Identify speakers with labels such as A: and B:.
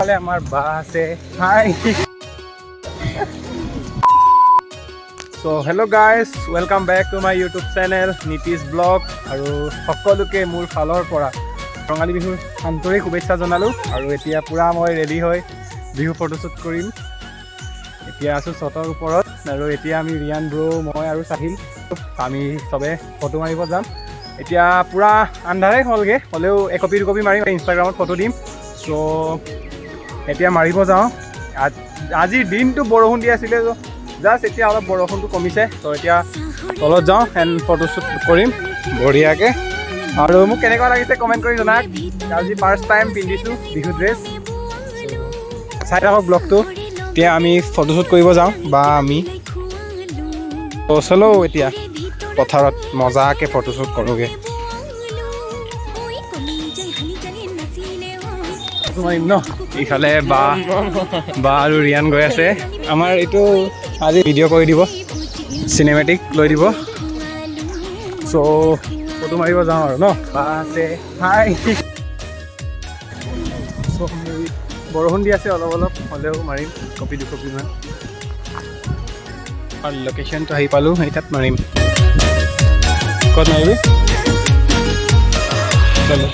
A: আমাৰ বা আছে হাই So hello guys, welcome back to my YouTube channel Nitish Vlog আৰু সকলোকে মোৰ ফালৰ পৰা ৰঙালী বিহুৰ আন্তৰিক শুভেচ্ছা জনালোঁ আৰু এতিয়া পুৰা মই ৰেডি হৈ বিহু ফটোশ্বুট কৰিম এতিয়া আছোঁ ছটৰ ওপৰত আৰু এতিয়া আমি ৰিয়ান ব্ৰ মই আৰু সাহিল আমি সবে ফটো মাৰিব যাম এতিয়া পুৰা আন্ধাৰে হ'লগে হ'লেও একপি দুকপি মাৰিম ইনষ্টাগ্ৰামত ফটো দিম সো এতিয়া মাৰিব যাওঁ আজিৰ দিনটো বৰষুণ দি আছিলে জাষ্ট এতিয়া অলপ বৰষুণটো কমিছে তো এতিয়া তলত যাওঁ এণ্ড ফটোশ্বুট কৰিম বঢ়িয়াকৈ আৰু মোক কেনেকুৱা লাগিছে কমেণ্ট কৰি জনাওক আজি ফাৰ্ষ্ট টাইম পিন্ধিছোঁ বিহু ড্ৰেছ চাই থাকক ব্লগটো এতিয়া আমি ফটোশ্বুট কৰিব যাওঁ বা আমি চলো এতিয়া পথাৰত মজাকৈ ফটোশ্বুট কৰোঁগৈ মাৰিম ন ইফালে বা আৰু ৰিয়ান গৈ আছে আমাৰ এইটো আজি ভিডিঅ' কৰি দিব চিনেমেটিক লৈ দিব চ' ফটো মাৰিব যাওঁ আৰু ন বা আছে হাই চ' বৰষুণ দি আছে অলপ অলপ হ'লেও মাৰিম কপি দুকপিমান আৰু লোকেশ্যনটো আহি পালোঁ সেই তাত মাৰিম ক'ত মাৰিবি চলো